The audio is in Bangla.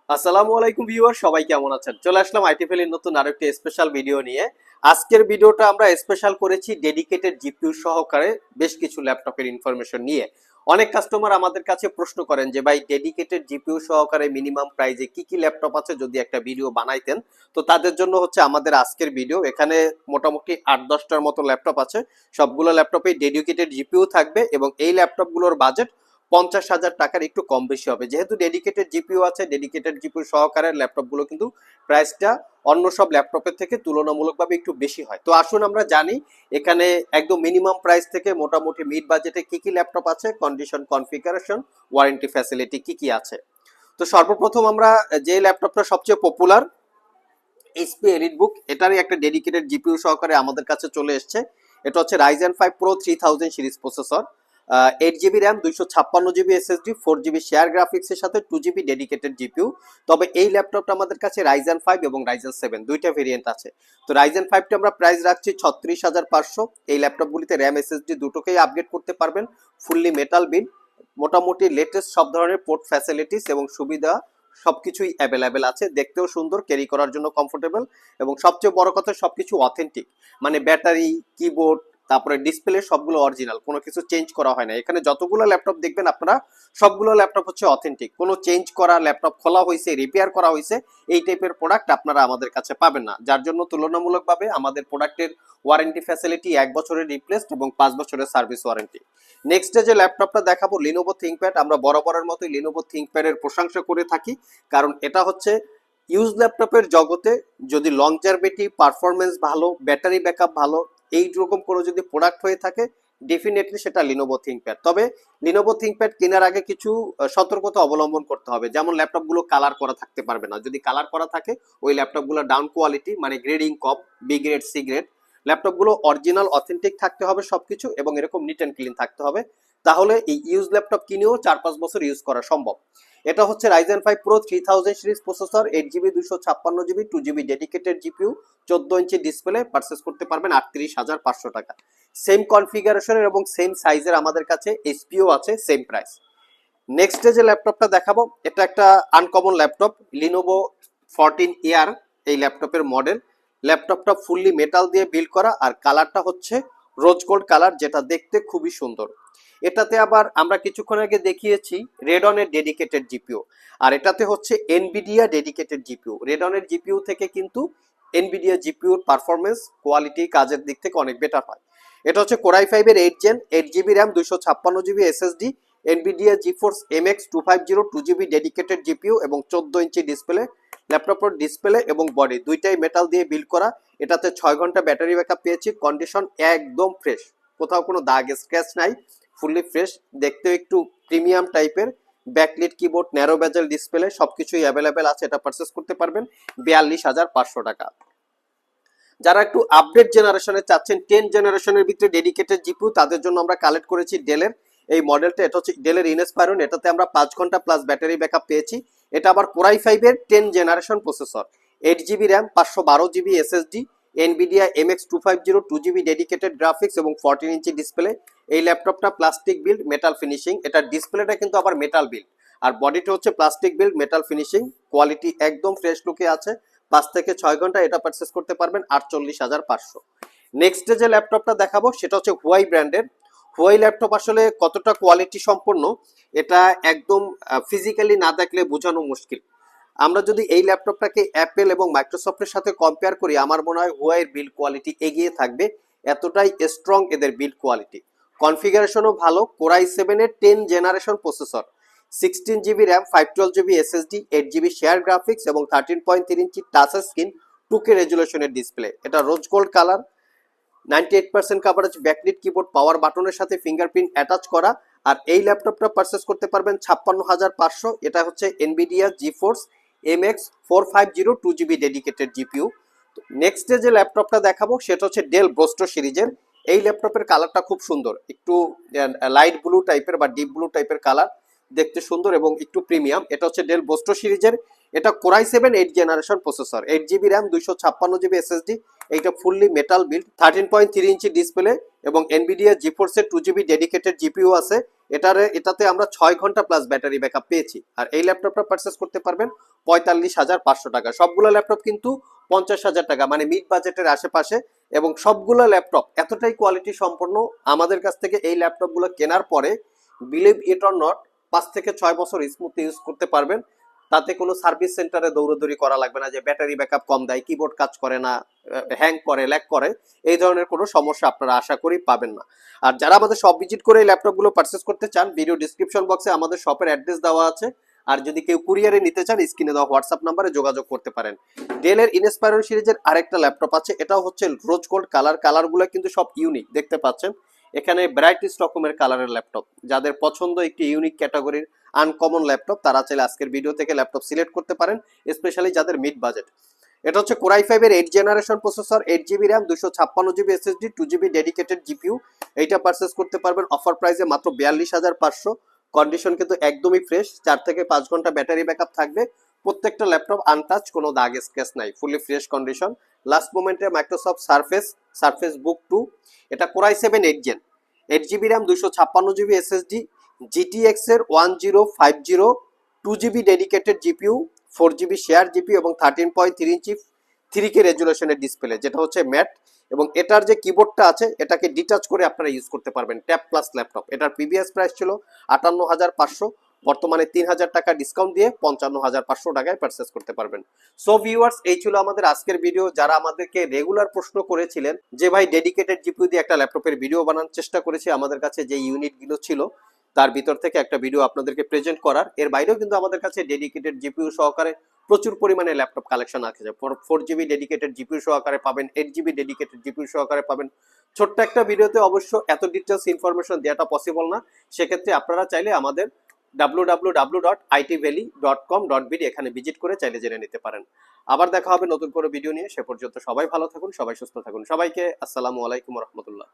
আসসালামু আলাইকুম ভিউয়ার, সবাই কেমন আছেন? চলে আসলাম আইটিফেল এর নতুন আরেকটি স্পেশাল ভিডিও নিয়ে। আজকের ভিডিওটা আমরা স্পেশাল করেছি ডেডিকেটেড জিপিইউ সহকারে বেশ কিছু ল্যাপটপের ইনফরমেশন নিয়ে। অনেক কাস্টমার আমাদের কাছে প্রশ্ন করেন যে ভাই, ডেডিকেটেড জিপিইউ সহকারে মিনিমাম প্রাইসে কি কি ল্যাপটপ আছে, যদি একটা ভিডিও বানাইতেন। তো তাদের জন্য হচ্ছে আমাদের আজকের ভিডিও। এখানে মোটামুটি 8-10টার মতো ল্যাপটপ আছে। সবগুলো ল্যাপটপে ডেডিকেটেড জিপিইউ থাকবে এবং এই ল্যাপটপগুলোর বাজেট 50,000 টাকার একটু কম বেশি হবে। যেহেতু ডেডিকেটেড জিপিইউ আছে, ডেডিকেটেড জিপিইউ সহকারে ল্যাপটপগুলো কিন্তু প্রাইসটা অন্য সব ল্যাপটপের থেকে তুলনামূলকভাবে একটু বেশি হয়। তো আসুন আমরা জানি এখানে একদম মিনিমাম প্রাইস থেকে মোটামুটি মিড বাজেটে কি কি ল্যাপটপ আছে, কন্ডিশন, কনফিগারেশন, ওয়ারেন্টি ফ্যাসিলিটি কি কি আছে। তো সর্বপ্রথম আমরা যে ল্যাপটপটা সবচেয়ে পপুলার, এইচপি এলিটবুক, এটারই একটা ডেডিকেটেড জিপিইউ সহকারে আমাদের কাছে চলে এসছে। এটা হচ্ছে Ryzen 5 pro 3000 series processor, 8 GB RAM, 256 GB SSD, 4 GB share গ্রাফিক্সের সাথে 2 জিবি ডেডিকেটেড জিপিইউ। তবে এই ল্যাপটপটা আমাদের কাছে রাইজেন 5 এবং রাইজেন 7 দুইটা ভেরিয়েন্ট আছে। তো রাইজেন 5টা আমরা প্রাইস রাখছি 36,500। এই ল্যাপটপগুলিতে র্যাম এসএসডি দুটোকেই আপগ্রেড করতে পারবেন, ফুললি মেটাল বিল্ড, মোটামুটি লেটেস্ট সব ধরনের পোর্ট ফ্যাসিলিটিস এবং সুবিধা সবকিছুই অ্যাভেলেবেল আছে। দেখতেও সুন্দর, ক্যারি করার জন্য কমফোর্টেবল, এবং সবচেয়ে বড় কথা সবকিছু অথেন্টিক। মানে ব্যাটারি, কিবোর্ড, তারপরে ডিসপ্লে সবগুলো অরিজিনাল, কোনো কিছু চেঞ্জ করা হয় না। এখানে যতগুলো ল্যাপটপ দেখবেন আপনারা, সবগুলো ল্যাপটপ হচ্ছে অথেন্টিক। কোনো চেঞ্জ করা, ল্যাপটপ খোলা হয়েছে, রিপেয়ার করা হয়েছে, এই টাইপের প্রোডাক্ট আপনারা আমাদের কাছে পাবেন না। যার জন্য তুলনামূলকভাবে আমাদের প্রোডাক্টের ওয়ারেন্টি ফ্যাসিলিটি 1 বছরের রিপ্লেসড এবং 5 বছরের সার্ভিস ওয়ারেন্টি। নেক্সটে যে ল্যাপটপটা দেখাবো, লিনোভো থিংকপ্যাড। আমরা বরাবরের মতোই লিনোভো থিংকপ্যাডের প্রশংসা করে থাকি, কারণ এটা হচ্ছে ইউজ ল্যাপটপের জগতে যদি লংজারভিটি, পারফরমেন্স ভালো, ব্যাটারি ব্যাকআপ ভালো, এই রকম কোনো যদি প্রোডাক্ট হয়ে থাকে, ডেফিনেটলি সেটা লিনোভো থিংকপ্যাড। তবে লিনোভো থিংকপ্যাড কেনার আগে কিছু সতর্কতা অবলম্বন করতে হবে। যেমন ল্যাপটপগুলো কালার করা থাকতে পারবে না। যদি কালার করা থাকে, ওই ল্যাপটপগুলো ডাউন কোয়ালিটি, মানে গ্রেডিং কম, বি গ্রেড, সি গ্রেড। ল্যাপটপগুলো অরিজিনাল অথেন্টিক থাকতে হবে সবকিছু, এবং এরকম নিট অ্যান্ড ক্লিন থাকতে হবে। তাহলে এই ইউজ ল্যাপটপ কিনেও 4-5 বছর ইউজ করা সম্ভব। এটা হচ্ছে Ryzen 5 pro 3000 series processor, 8 GB, 256 GB, 2 GB dedicated GPU, 14 inch display. Purchase করতে পারবেন 38,500 টাকা। সেম কনফিগারেশনের এবং সেম সাইজের আমাদের কাছে এইচপিও আছে, সেম প্রাইস। নেক্সট যে ল্যাপটপটা দেখাবো, এটা একটা আনকমন ল্যাপটপ, লিনোভো 14 এয়ার এই ল্যাপটপের মডেল। ল্যাপটপটা ফুললি মেটাল দিয়ে বিল্ড করা, আর কালারটা হচ্ছে রোজ গোল্ড কালার, যেটা দেখতে খুবই সুন্দর। এটাতে আবার আমরা কিছুক্ষণ আগে দেখিয়েছি রেডনের ডেডিকেটেড জিপিইউ, আর এটাতে হচ্ছে এনভিডিয়া ডেডিকেটেড জিপিইউ। রেডনের জিপিইউ থেকে কিন্তু এনভিডিয়া জিপিইউর পারফরমেন্স, কোয়ালিটি, কাজের দিক থেকে অনেক বেটার হয়। এটা হচ্ছে কোরাই 5-এর 8 gen, 8 GB RAM, 256 GB SSD, Nvidia GeForce MX 250, 2 GB dedicated GPU এবং 14 ইঞ্চি ডিসপ্লে। ল্যাপটপের ডিসপ্লে এবং বডি দুইটাই মেটাল দিয়ে বিল্ড করা। এটাতে 6 ঘন্টা ব্যাটারি ব্যাকআপ পেয়েছি। কন্ডিশন একদম ফ্রেশ, কোথাও কোনো দাগ স্ক্র্যাচ নাই, ফুললি ফ্রেশ। দেখতেও একটু প্রিমিয়াম টাইপের, ব্যাকলিট কিবোর্ড, ন্যারো বেজেল ডিসপ্লে, সবকিছুই অ্যাভেলেবেল আছে। এটা পারচেস করতে পারবেন 42,500 টাকা। যারা একটু আপডেট জেনারেশনে চাচ্ছেন, 10 জেনারেশনের ভিতরে ডেডিকেটেড জিপিইউ, তাদের জন্য আমরা কালেক্ট করেছি ডেলের এই মডেলটা। এটা হচ্ছে ডেলের ইনস্পায়রন। এটাতে আমরা 5 ঘন্টা প্লাস ব্যাটারি ব্যাকআপ পেয়েছি। এটা আবার কোরাই 5-এর 10 generation processor, 8 GB RAM, 512 GB SSD, Nvidia MX 250, 2 GB dedicated graphics এবং 14 ইঞ্চি ডিসপ্লে। এই ল্যাপটপটা প্লাস্টিক বিল্ড, মেটাল ফিনিশিং। এটার ডিসপ্লেটা কিন্তু আবার মেটাল বিল্ড, আর বডিটা হচ্ছে plastic build, metal finishing. Quality একদম ফ্রেশ লুকে আছে। 5 থেকে 6 ঘন্টা এটা পারচেস করতে পারবেন 48,500। নেক্সট যে ল্যাপটপটা দেখাবো, সেটা হচ্ছে হুয়াই ব্র্যান্ডের। হুয়াই ল্যাপটপ আসলে কতটা কোয়ালিটি সম্পন্ন, এটা একদম ফিজিক্যালি না দেখলে বোঝানো মুশকিল। আমরা যদি এই ল্যাপটপটাকে অ্যাপেল এবং মাইক্রোসফটের সাথে কম্পেয়ার করি, আমার মনে হয় হুয়াইয়ের বিল্ড কোয়ালিটি এগিয়ে থাকবে, এতটাই স্ট্রং এদের বিল্ড কোয়ালিটি। কনফিগারেশনও ভালো, কোরাই 7-এর 10 generation processor, 16 GB RAM, 512 GB SSD, 8 GB share graphics এবং 13.3 ইঞ্চি টাচ স্ক্রিন, 2K রেজুলেশনের ডিসপ্লে। এটা rose gold colour, 98% coverage, backlit keyboard, power বাটনের সাথে ফিঙ্গারপ্রিন্ট অ্যাটাচ করা। আর এই ল্যাপটপটা পারচেস করতে পারবেন 56,500। এটা হচ্ছে Nvidia GeForce MX 450, 2 GB dedicated GPU. Next যে ল্যাপটপটা দেখাবো, সেটা হচ্ছে ডেল ব্রোস্টো সিরিজের। এই ল্যাপটপের কালারটা খুব সুন্দর, একটু লাইট ব্লু টাইপের বা ডিপ ব্লু টাইপের কালার, দেখতে সুন্দর এবং একটু প্রিমিয়াম। এটা হচ্ছে ডেল ব্রোস্টো সিরিজের। এটা core i 7 8 generation processor, 8 GB RAM, 256 GB SSD. এইটা fully metal build, 13.3 inch display এবং এনভিডিয়া জিফোর্সের 2 জিবি ডেডিকেটেড জিপিইউ আছে। এটাতে আমরা 6 ঘন্টা প্লাস ব্যাটারি ব্যাকআপ পেয়েছি। আর এই ল্যাপটপটা পারচেস করতে পারবেন 45,500 টাকা। সবগুলো ল্যাপটপ কিন্তু 50,000 টাকা, মানে মিড বাজেটের আশেপাশে। এবং সবগুলো ল্যাপটপ এতটাই কোয়ালিটি সম্পন্ন, আমাদের কাছ থেকে এই ল্যাপটপগুলো কেনার পরে বিলিভ ইট অর নট 5 থেকে 6 বছর স্মুথলি ইউজ করতে পারবেন। তাতে কোনো সার্ভিস সেন্টারে দৌড়াদৌড়ি করা লাগবে না যে ব্যাটারি ব্যাকআপ কম দেয়, কিবোর্ড কাজ করে না, হ্যাং করে, ল্যাগ করে, এই ধরনের কোনো সমস্যা আপনারা আশা করি পাবেন না। আর যারা আমাদের শপ ভিজিট করে এই ল্যাপটপগুলো পারচেস করতে চান, ভিডিও ডিসক্রিপশন বক্সে আমাদের শপের অ্যাড্রেস দেওয়া আছে। আর যদি কেউ কুরিয়ারে নিতে চান, স্ক্রিনে দেওয়া হোয়াটসঅ্যাপ নাম্বারে যোগাযোগ করতে পারেন। ডেলের ইনস্পায়রন সিরিজের আরেকটা ল্যাপটপ আছে, এটাও হচ্ছে রোজ গোল্ড কালার। কালারগুলো কিন্তু সব ইউনিক, দেখতে পাচ্ছেন এখানে ব্রাইটিশ রকমের কালারের ল্যাপটপ। যাদের পছন্দ একটি ইউনিক ক্যাটাগরির আনকমন ল্যাপটপ, তারা চাইলে আজকের ভিডিও থেকে ল্যাপটপ সিলেক্ট করতে পারেন, স্পেশালি যাদের মিড বাজেট। এটা হচ্ছে Core i5 এর 8 generation processor, 8 GB RAM, 256 GB SSD, 2 GB dedicated GPU. এইটা পারচেস করতে পারবেন অফার প্রাইসে মাত্র 42,500। কন্ডিশন কিন্তু একদমই ফ্রেশ, 4 থেকে 5 ঘন্টা ব্যাটারি ব্যাকআপ থাকবে। প্রত্যেকটা ল্যাপটপ আনটাচ, কোনো দাগ স্ক্র্যাচ নাই, ফুলি ফ্রেশ কন্ডিশন। লাস্ট মোমেন্টে মাইক্রোসফট সারফেস বুক 2। এটা Core i7 8 gen, 8 GB RAM, 256 GB SSD, GTX এর 1050, 2 GB dedicated GPU, 4 GB share GPU এবং 13.3 ইঞ্চি 3K রেজুলেশনের ডিসপ্লে, যেটা হচ্ছে ম্যাট। এবং এটার যে কিবোর্ডটা আছে, এটাকে ডিটাচ করে আপনারা ইউজ করতে পারবেন। Tab plus laptop. এটার প্রিভিয়াস প্রাইস ছিল 58,500, বর্তমানে 3,000 টাকা ডিসকাউন্ট দিয়ে 55,500 টাকায় পারচেস করতে পারবেন। সো ভিউয়ার্স, এই ছিল আমাদের আজকের ভিডিও। যারা আমাদেরকে রেগুলার প্রশ্ন করেছিলেন যে ভাই ডেডিকেটেড জিপিইউ দিয়ে একটা ল্যাপটপের ভিডিও বানানোর চেষ্টা করেছি, আমাদের কাছে যে ইউনিটগুলো ছিল তার ভিতর থেকে একটা ভিডিও আপনাদেরকে প্রেজেন্ট করার। এর বাইরেও কিন্তু আমাদের কাছে ডেডিকেটেড জিপিইউ সহকারে প্রচুর পরিমাণে ল্যাপটপ কালেকশন আছে। 4 জিবি ডেডিকেটেড জিপিইউ সহকারে পাবেন, 8 জিবি ডেডিকেটেড জিপিইউ সহকারে পাবেন। ছোট্ট একটা ভিডিওতে অবশ্য এত ডিটেলস ইনফরমেশন দেওয়াটা পসিবল না। সেক্ষেত্রে আপনারা চাইলে আমাদের www.itvalley.com.bd এখানে ভিজিট করে চাইলে জেনে নিতে পারেন। আবার দেখা হবে নতুন কোনো ভিডিও নিয়ে। সে পর্যন্ত সবাই ভালো থাকুন, সবাই সুস্থ থাকুন। সবাইকে আসসালামু আলাইকুম রহমতুল্লাহ।